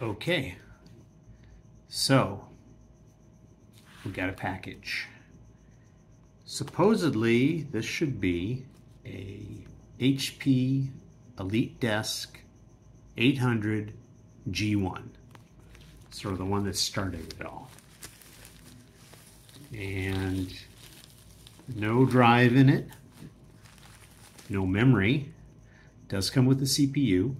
Okay, so we got a package. Supposedly this should be a HP EliteDesk 800 G1, sort of the one that started it all. And no drive in it, no memory. It does come with the CPU.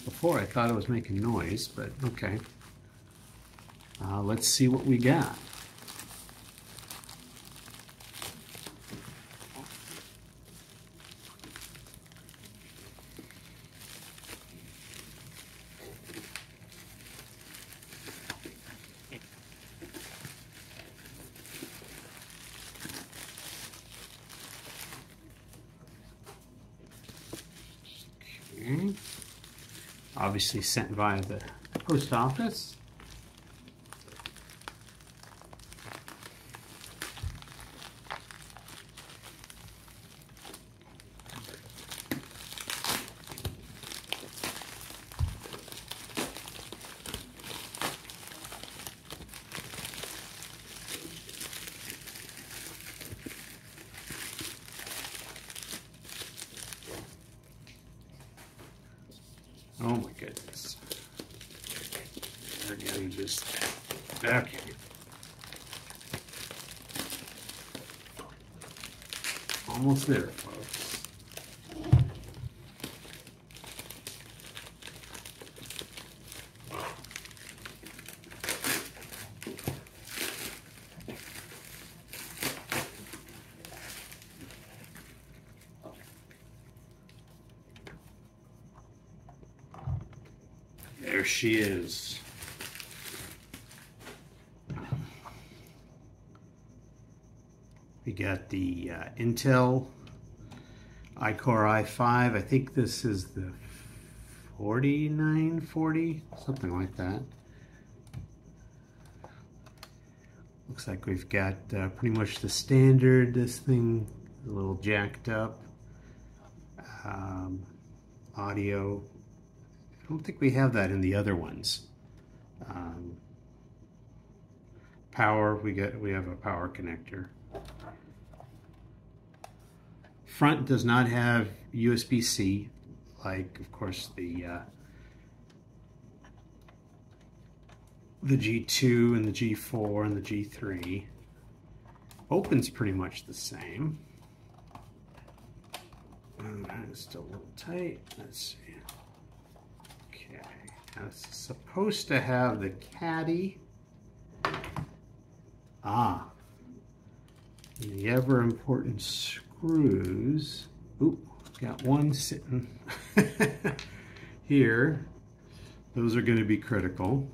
Before I thought it was making noise, but okay. Let's see what we got. Okay. Obviously sent via the post office. Oh my goodness. They're getting just okay. Almost there, folks. There she is. We got the Intel iCore i5. I think this is the 4940, something like that. Looks like we've got pretty much the standard. This thing a little jacked up. Audio. I don't think we have that in the other ones. Power, we have a power connector. Front does not have USB-C, like of course the G2 and the G4 and the G3. Opens pretty much the same. It's still a little tight. Let's see. Okay, now it's supposed to have the caddy. The ever important screws. Oop, got one sitting here. Those are going to be critical.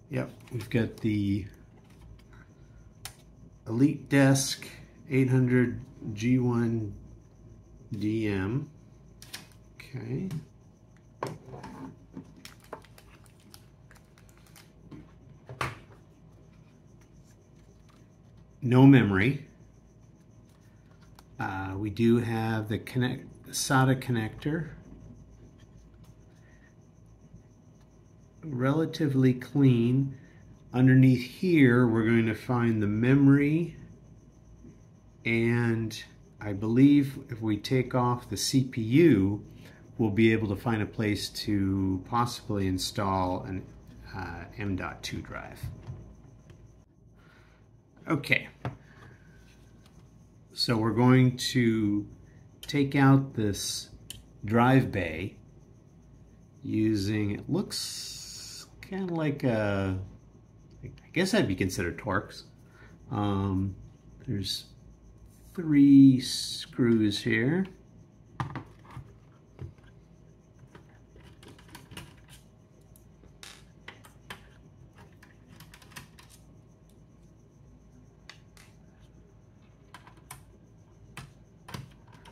Yep, we've got the EliteDesk 800 G1 DM. Okay. No memory. We do have the SATA connector. Relatively clean. Underneath here, we're going to find the memory, and I believe if we take off the CPU, we'll be able to find a place to possibly install an M.2 drive. Okay, so we're going to take out this drive bay using, it looks kind of like a, I guess that'd be considered Torx. There's 3 screws here.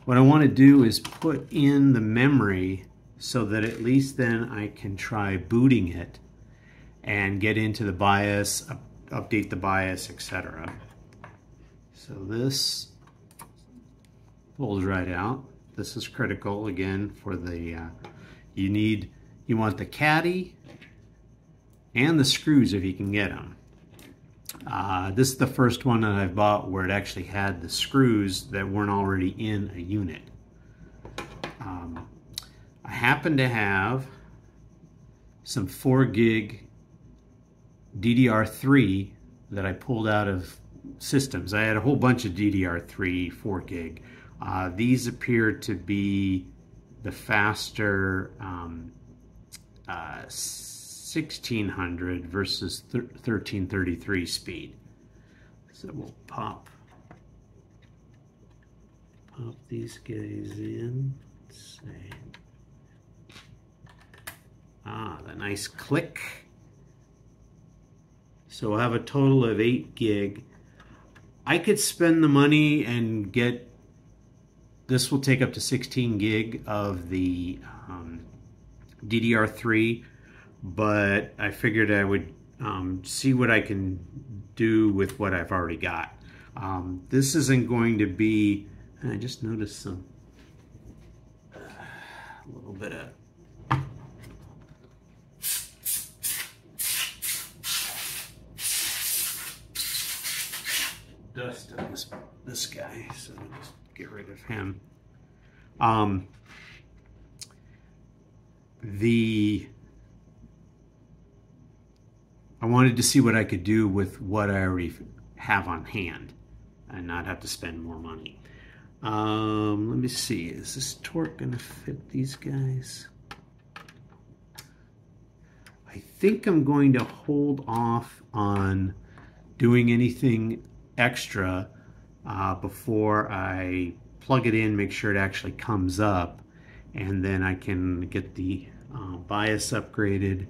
What I want to do is put in the memory so that at least then I can try booting it and get into the BIOS, update the BIOS, etc. So this pulls right out. This is critical again for the, you want the caddy and the screws if you can get them. This is the first one that I've bought where it actually had the screws that weren't already in a unit. I happen to have some 4 gig DDR3 that I pulled out of systems. I had a whole bunch of DDR3 4 gig. These appear to be the faster 1600 versus 1333 speed. So we'll pop these guys in. Let's see. The nice click. So we'll have a total of 8 gig. I could spend the money and get, this will take up to 16 gig of the DDR3, but I figured I would see what I can do with what I've already got. This isn't going to be, I just noticed some, a little bit of dust on this guy, so I'll just get rid of him. I wanted to see what I could do with what I already have on hand and not have to spend more money. Let me see, is this torque gonna fit these guys? I think I'm going to hold off on doing anything extra before I plug it in, make sure it actually comes up, and then I can get the bias upgraded,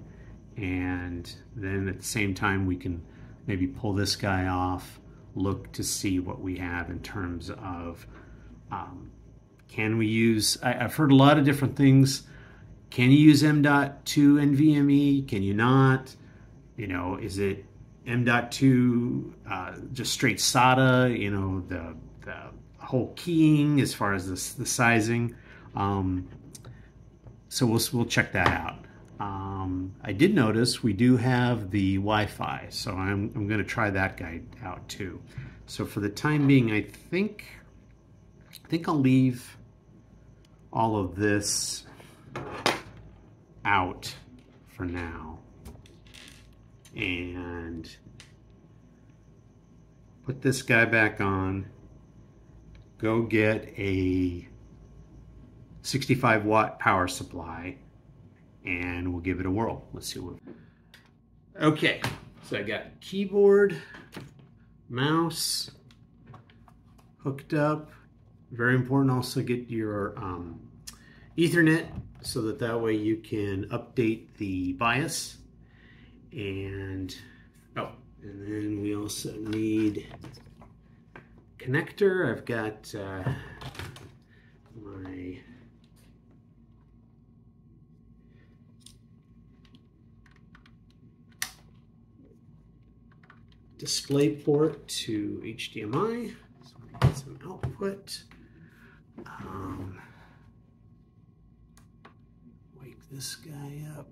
and then at the same time we can maybe pull this guy off, look to see what we have in terms of can we use, I've heard a lot of different things. Can you use M.2 NVMe? Can you not? You know, is it M.2 just straight SATA? You know, the whole keying as far as the sizing. So we'll check that out. I did notice we do have the Wi-Fi, so I'm going to try that guy out too. So for the time being, I think I'll leave all of this out for now and put this guy back on. Go get a 65 watt power supply and we'll give it a whirl. Let's see what. Okay, so I got keyboard, mouse hooked up. Very important also get your Ethernet so that way you can update the BIOS. And then we also need connector. I've got my display port to HDMI. So I get some output. Wake this guy up.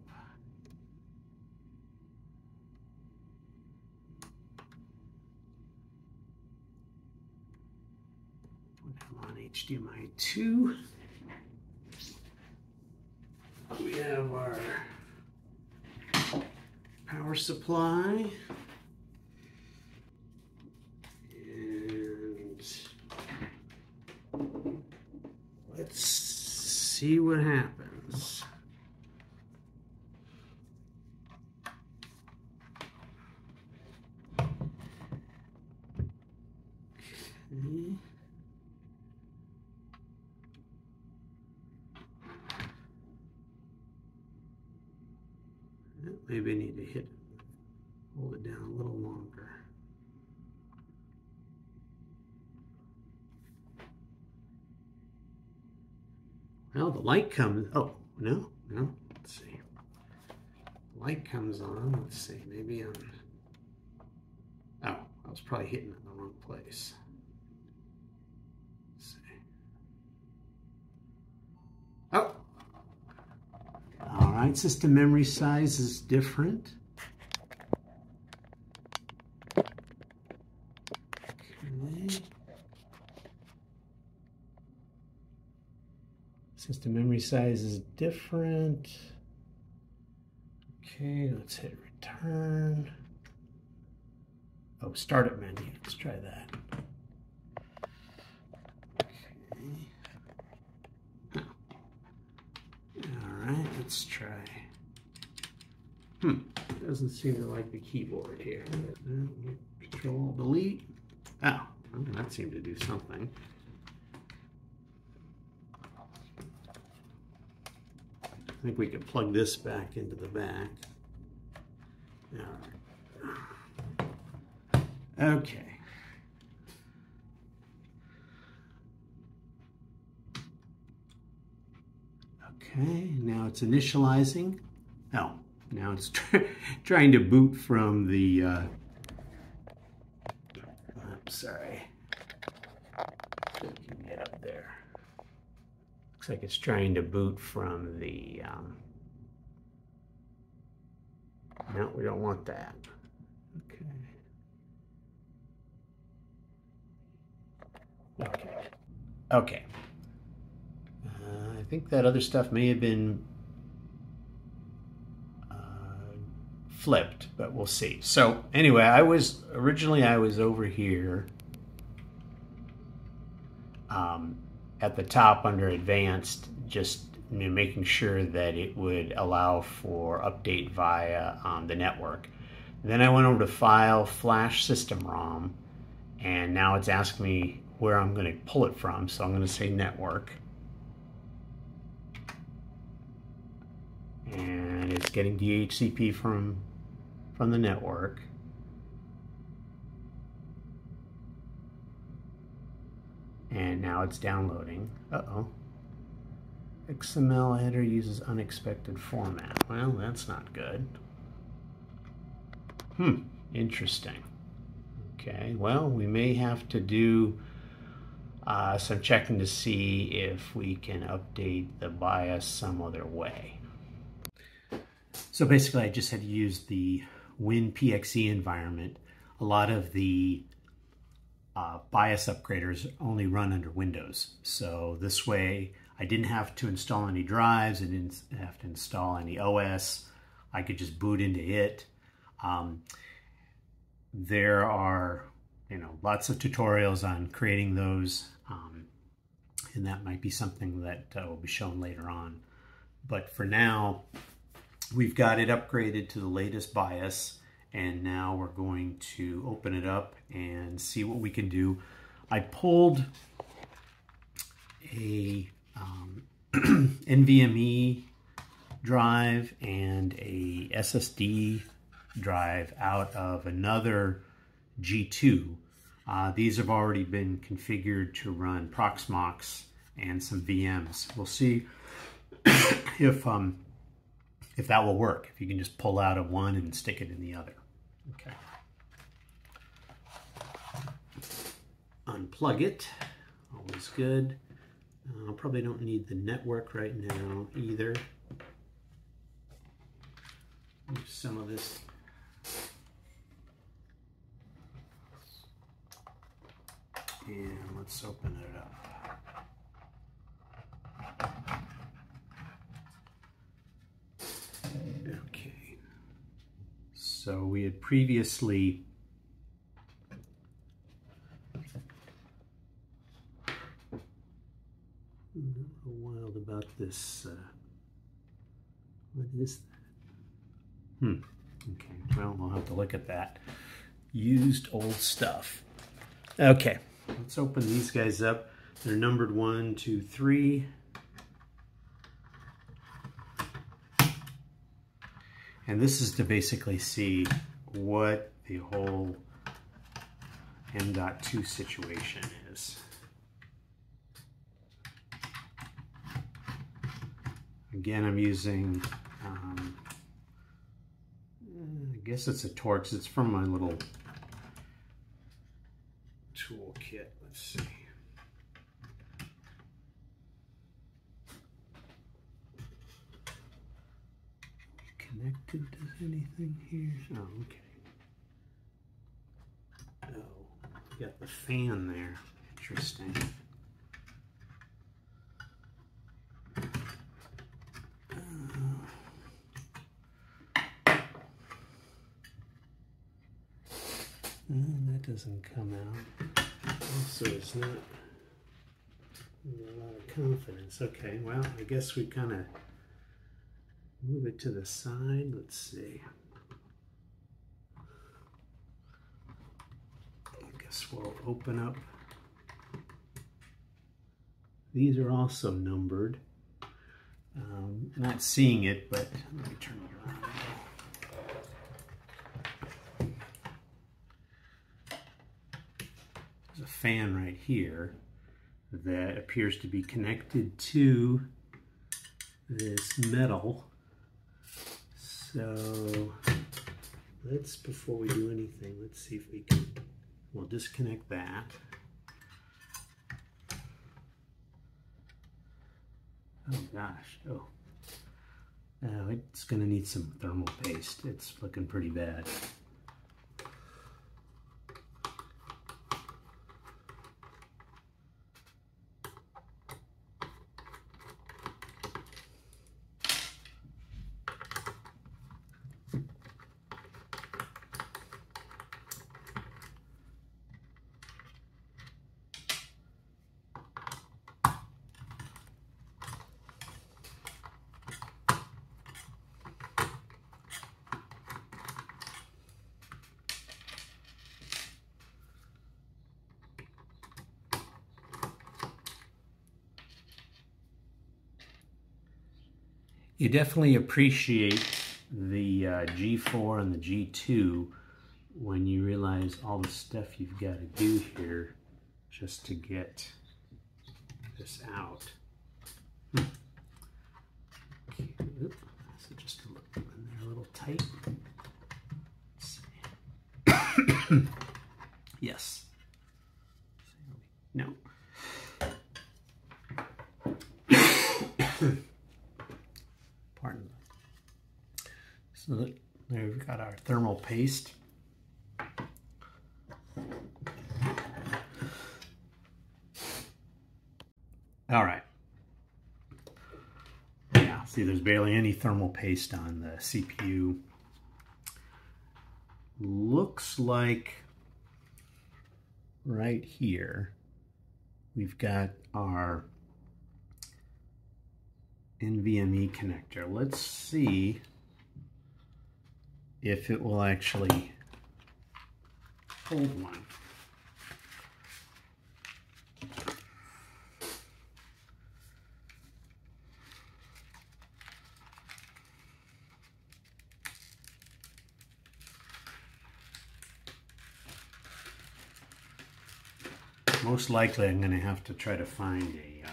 Put him on HDMI 2. We have our power supply. Let's see what happens. Okay. Maybe I need to hold it down a little longer. Well, the light comes, oh, no, let's see. The light comes on, let's see, maybe I was probably hitting it in the wrong place. Let's see. right, system memory size is different. Okay. System memory size is different. Okay, let's hit return. Oh, startup menu. Let's try that. Okay. All right, let's try. Doesn't seem to like the keyboard here. Control delete. Oh, well, that seemed to do something. I think we can plug this back into the back. All right. Okay. Okay, now it's initializing. Oh, now it's trying to boot from the, I'm sorry. You can get up there. Looks like it's trying to boot from the, no, we don't want that. Okay. Okay. Okay. I think that other stuff may have been flipped, but we'll see. So anyway, originally I was over here at the top under advanced, just making sure that it would allow for update via the network. Then I went over to File, Flash System ROM, and now it's asking me where I'm going to pull it from. So I'm going to say Network. And it's getting DHCP from the network. And now it's downloading. Uh-oh. XML header uses unexpected format. Well, that's not good. Interesting. Okay, well, we may have to do some checking to see if we can update the BIOS some other way. So basically, I just had to use the WinPXE environment. A lot of the BIOS upgraders only run under Windows. So this way, I didn't have to install any drives. I didn't have to install any OS. I could just boot into it. There are, lots of tutorials on creating those, and that might be something that will be shown later on. But for now, we've got it upgraded to the latest BIOS, and now we're going to open it up and see what we can do. I pulled a NVMe drive and a SSD drive out of another G2. These have already been configured to run proxmox and some VMs. We'll see if that will work, if you can just pull out of one and stick it in the other. Okay. Unplug it, always good. Probably don't need the network right now either. Move some of this. And let's open it up. Okay. So we had previously wild about this. What is that? Okay, well, we'll have to look at that. Used old stuff. Okay, let's open these guys up. They're numbered 1, 2, 3. And this is to basically see what the whole M.2 situation is. Again, I'm using, I guess it's a Torx. It's from my little tool kit. Let's see. does anything here. Oh, okay. Oh, we got the fan there. Interesting. That doesn't come out. Also, it's not a lot of confidence. Okay, well, I guess we kind of move it to the side. Let's see. I guess we'll open up. These are also numbered. Not seeing it, but let me turn it around. There's a fan right here that appears to be connected to this metal. So let's, before we do anything, let's see if we can, we'll disconnect that. Oh gosh, oh. It's gonna need some thermal paste. It's looking pretty bad. You definitely appreciate the G4 and the G2 when you realize all the stuff you've got to do here just to get this out. Okay, so just a little in there, a little tight. Let's see. Yes. No. Pardon. So there we've got our thermal paste. All right. Yeah, see there's barely any thermal paste on the CPU. Looks like right here we've got our NVMe connector. Let's see if it will actually hold one. Most likely I'm going to have to try to find a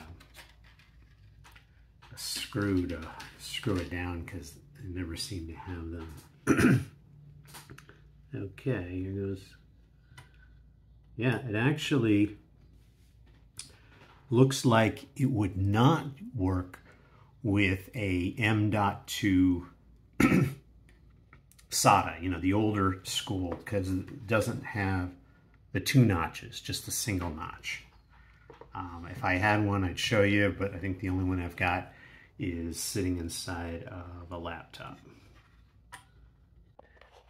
screw to screw it down because I never seem to have them. Okay, here goes. Yeah, it actually looks like it would not work with a M.2 SATA, you know, the older school, because it doesn't have the two notches, just a single notch. If I had one, I'd show you, but I think the only one I've got is sitting inside of a laptop.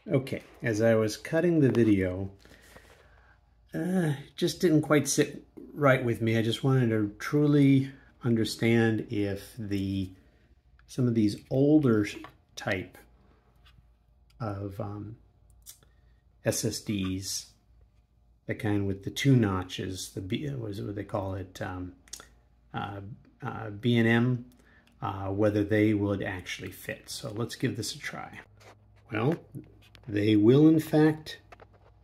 Okay, as I was cutting the video, just didn't quite sit right with me. I just wanted to truly understand if some of these older type of SSDs, the kind with the two notches, what is it, what they call it, B&M, whether they would actually fit. So let's give this a try. Well, they will in fact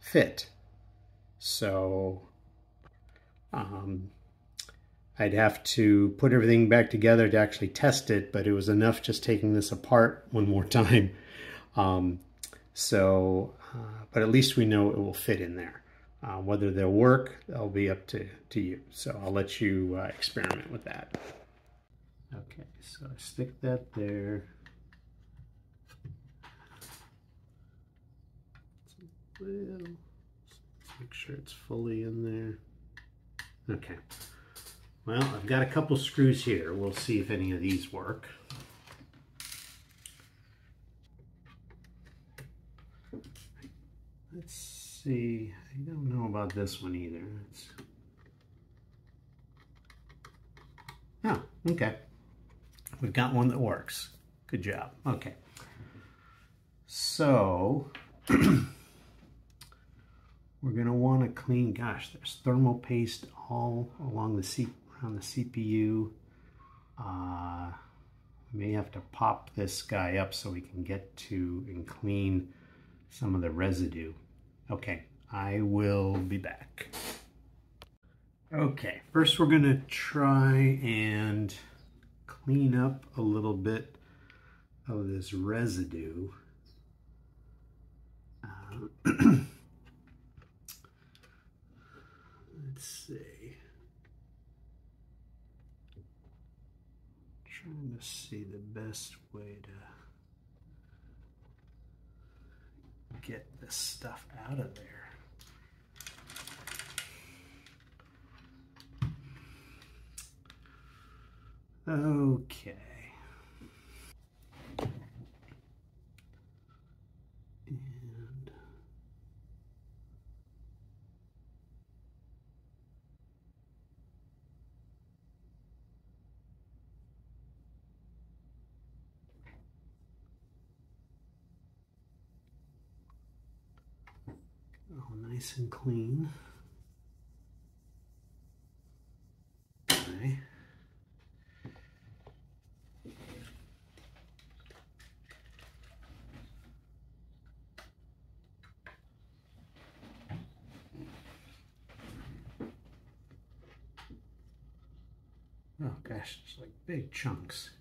fit. So I'd have to put everything back together to actually test it, but it was enough just taking this apart one more time. But at least we know it will fit in there. Whether they'll work, that'll be up to you. So I'll let you experiment with that. Okay, so I stick that there. Well, let's make sure it's fully in there. Okay. Well, I've got a couple screws here. We'll see if any of these work. Let's see. I don't know about this one either. Oh, okay. We've got one that works. Good job. Okay. So we're going to want to clean, gosh, there's thermal paste all along around the CPU. May have to pop this guy up so we can get to and clean some of the residue. Okay, I will be back. Okay, first we're going to try and clean up a little bit of this residue. Let's see. Trying to see the best way to get this stuff out of there. Okay. And oh, nice and clean. Okay. Oh gosh, it's like big chunks.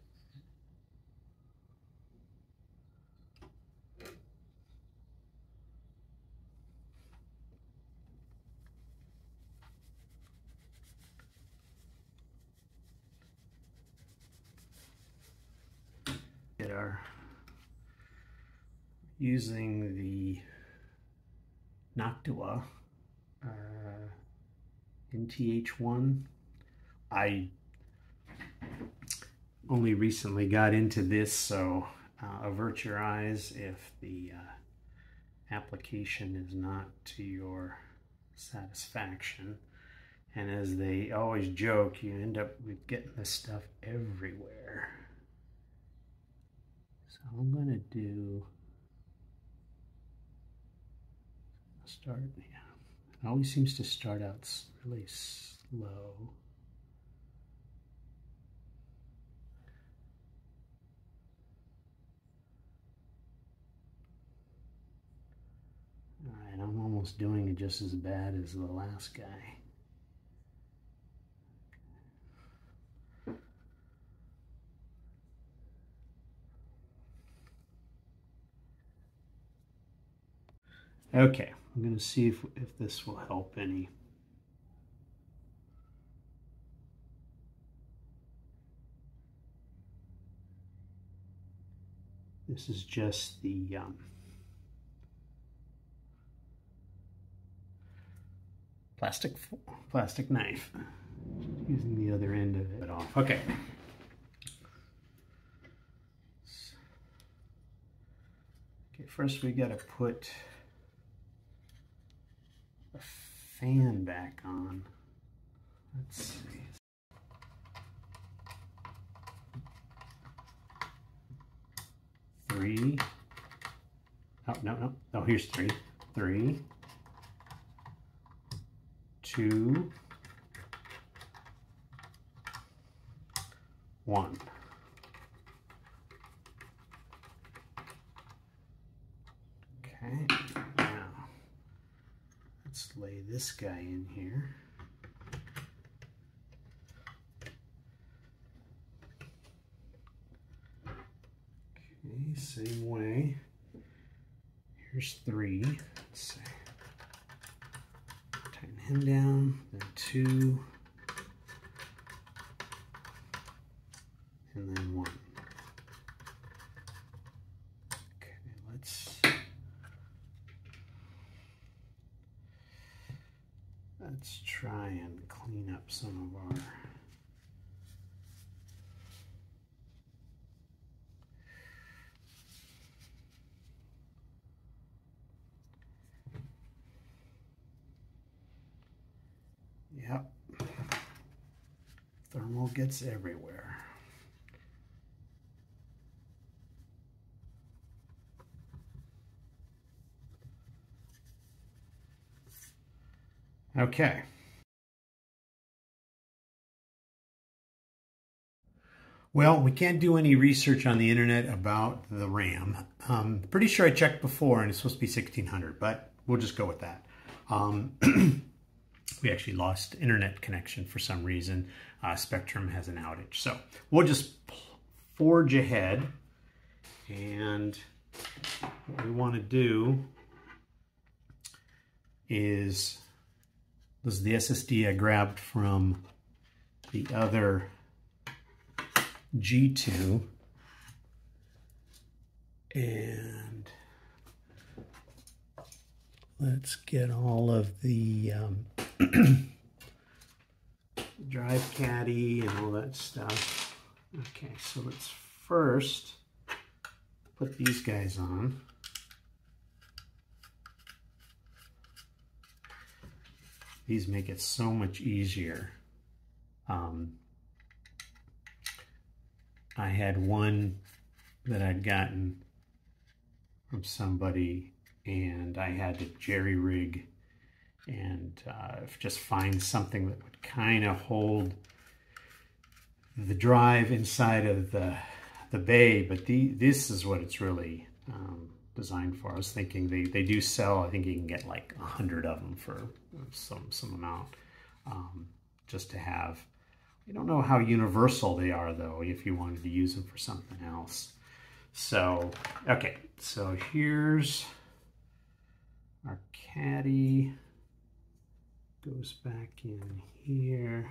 That are using the Noctua NTH1. I only recently got into this, so avert your eyes if the application is not to your satisfaction. And as they always joke, you end up with getting this stuff everywhere. So I'm going to do, start, yeah. It always seems to start out really slow. All right, I'm almost doing it just as bad as the last guy. Okay, I'm going to see if this will help any. This is just the plastic knife, using the other end of it off. Okay. Okay, first we got to put a fan back on. Let's see. Three. Oh, no. Oh, here's three. 3, 2, 1. Okay, now let's lay this guy in here. Okay, same way. Here's 3. Let's see. Tighten him down, then 2, and then 1. Okay, let's Let's try and clean up some of our... Yep. Thermal gets everywhere. Okay. Well, we can't do any research on the internet about the RAM. Pretty sure I checked before and it's supposed to be 1600, but we'll just go with that. We actually lost internet connection for some reason. Spectrum has an outage. So we'll just forge ahead. And what we want to do is, this is the SSD I grabbed from the other G2, and let's get all of the drive caddy and all that stuff. Okay, so let's first put these guys on. These make it so much easier. I had one that I'd gotten from somebody and I had to jerry rig and just find something that would kind of hold the drive inside of the bay, but this is what it's really designed for. I was thinking they do sell, I think you can get like 100 of them for some amount, just to have. I don't know how universal they are though, if you wanted to use them for something else. So, okay, so here's our caddy, goes back in here.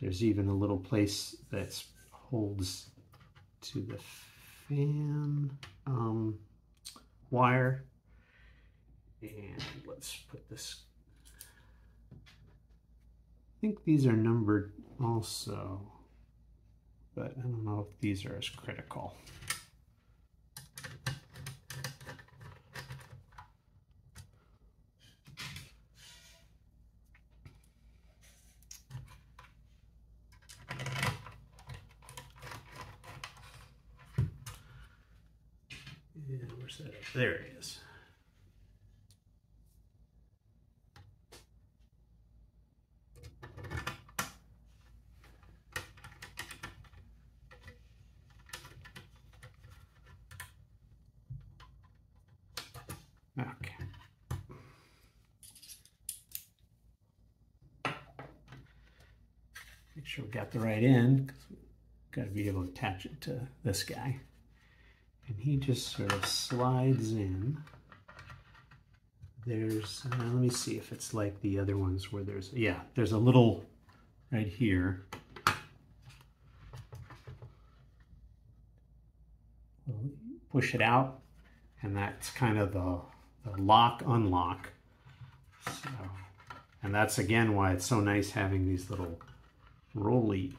There's even a little place that holds to the fan wire. And let's put this, I think these are numbered also, but I don't know if these are as critical. And where's that? There it is. Okay. Make sure we got the right end, because we've got to be able to attach it to this guy. And he just sort of slides in. There's, let me see if it's like the other ones where there's, yeah, there's a little right here. Push it out, and that's kind of the lock unlock. So, and that's again why it's so nice having these little rolly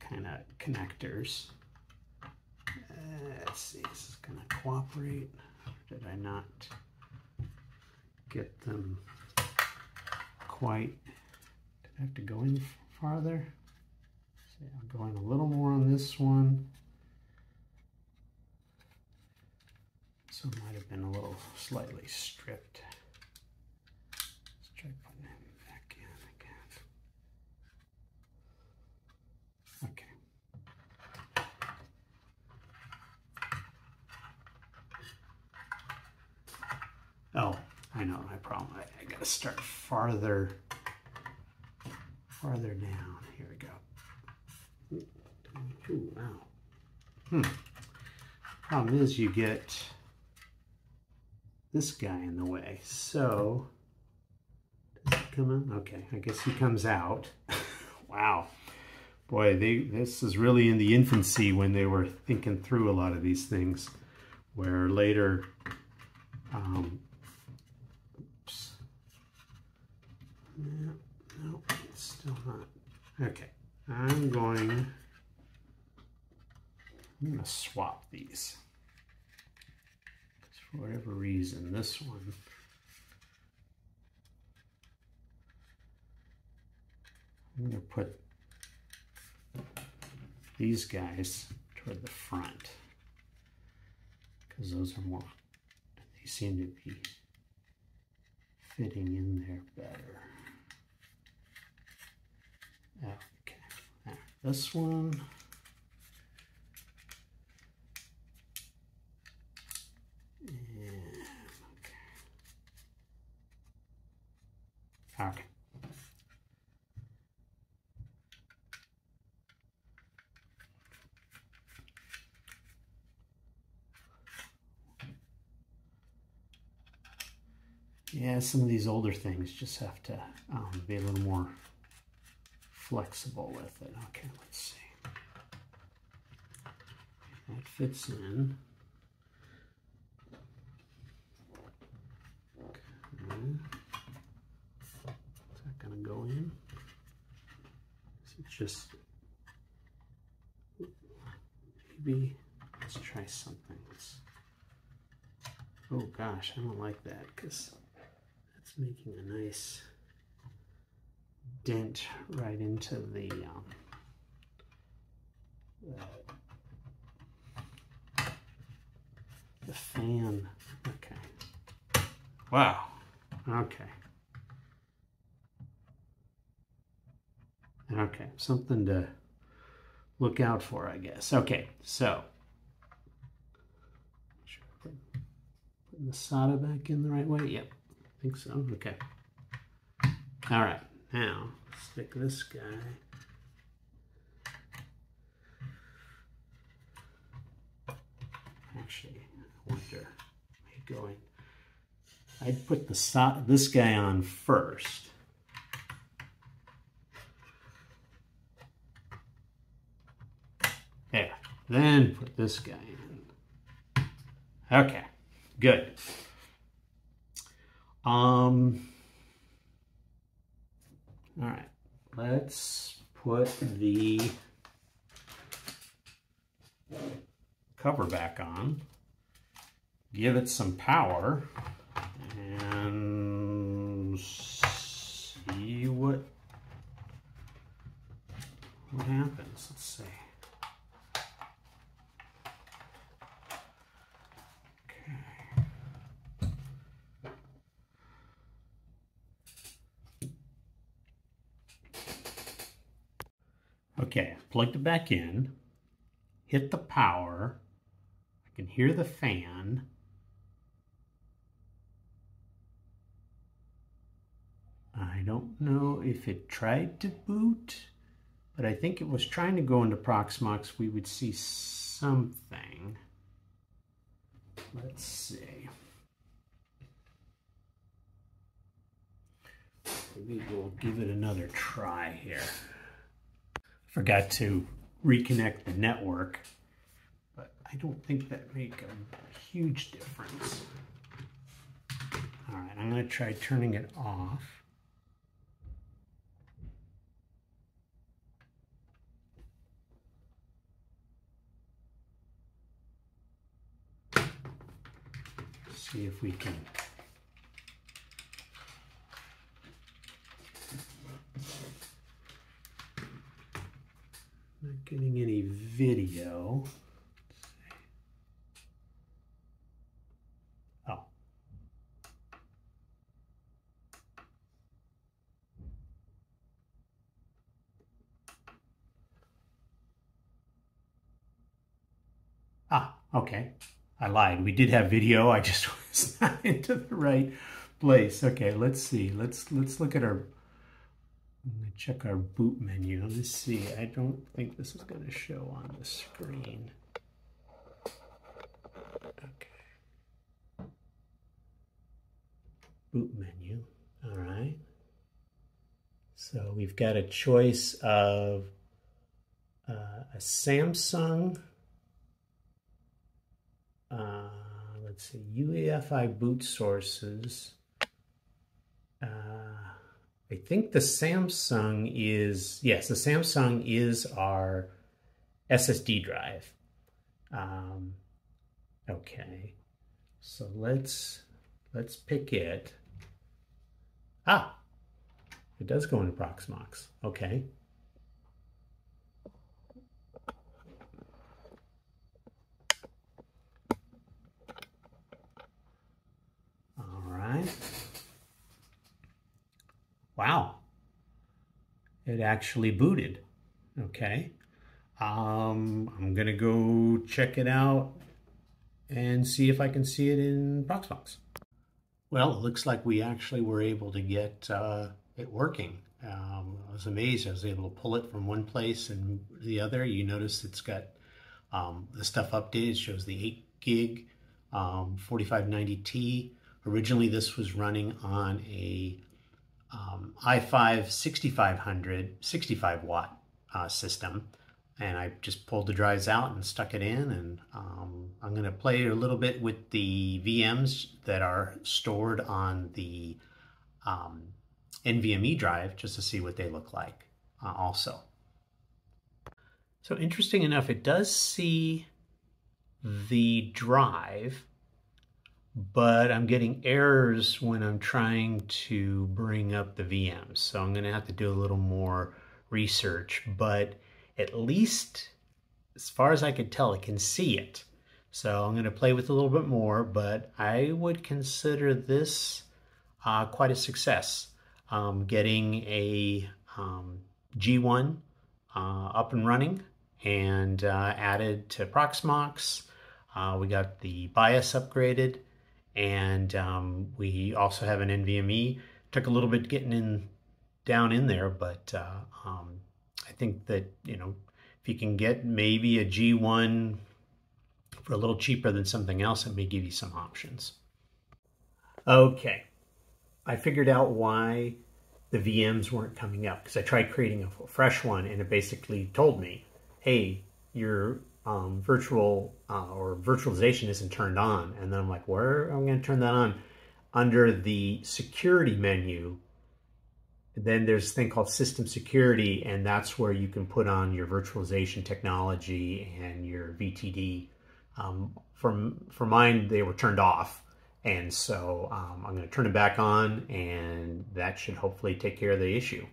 kind of connectors. Let's see, this is going to cooperate. Or did I not get them quite? Did I have to go in farther? See, I'm going a little more on this one. So it might have been a little slightly stripped. Let's try putting it back in again. Okay. Oh, I know my problem. I gotta start farther down. Here we go. Ooh, wow. Problem is you get this guy in the way. So, does he come out? Okay, I guess he comes out. Wow. Boy, this is really in the infancy when they were thinking through a lot of these things. where later, oops. Yeah, no, it's still not. Okay, I'm going to swap these. Because for whatever reason, this one, I'm going to put these guys toward the front. Because those are more, they seem to be fitting in there better. Okay, now this one. And, okay. Yeah, some of these older things just have to be a little more flexible with it. Okay, let's see. That fits in. Okay. Is that going to go in? Is it just... Maybe... Let's try something. Oh gosh, I don't like that because that's making a nice dent right into the fan. Okay. Wow. Okay. Okay, something to look out for, I guess. Okay, so putting the solder back in the right way. Yep, I think so. Okay. All right, now stick this guy. Actually, I wonder, going. I'd put this guy on first. Yeah, then put this guy in. Okay, good. All right, let's put the cover back on, give it some power, and see what happens. Let's see. Okay, plugged it back in, hit the power, I can hear the fan. I don't know if it tried to boot, but I think it was trying to go into Proxmox. We would see something. Let's see. Maybe we'll give it another try here. Forgot to reconnect the network, but I don't think that makes a huge difference. All right, I'm going to try turning it off. See if we can. Not getting any video. Oh. Ah, okay. I lied. We did have video. I just was not into the right place. Okay, let's see. Let's look at our. I'm going to check our boot menu. Let's see. I don't think this is going to show on the screen. Okay. Boot menu. All right. So we've got a choice of a Samsung. let's see, UEFI boot sources. I think the Samsung is, yes, the Samsung is our SSD drive. Okay, so let's pick it. Ah, it does go into proxmox. Okay. All right. Wow. It actually booted. Okay. I'm gonna go check it out and see if I can see it in proxmox. Well, it looks like we actually were able to get it working. I was amazed. I was able to pull it from one place and the other. You notice it's got the stuff updated. It shows the 8 gig 4590T. Originally, this was running on a i5 6500 65 watt system, and I just pulled the drives out and stuck it in, and I'm going to play a little bit with the VMs that are stored on the NVMe drive just to see what they look like also. So interesting enough, it does see the drive, but I'm getting errors when I'm trying to bring up the VMs. So I'm going to have to do a little more research, but at least as far as I could tell, it can see it. So I'm going to play with it a little bit more, but I would consider this quite a success. Getting a G1 up and running and added to proxmox. We got the BIOS upgraded, and we also have an NVMe. Took a little bit getting down in there, but I think that, you know, if you can get maybe a G1 for a little cheaper than something else, it may give you some options. Okay, I figured out why the VMs weren't coming up, because I tried creating a fresh one and it basically told me, hey, your virtual or virtualization isn't turned on. And then I'm like, where am I going to turn that on? Under the security menu, then there's a thing called system security, and that's where you can put on your virtualization technology and your VTD. For mine, they were turned off. And so I'm going to turn it back on, and that should hopefully take care of the issue.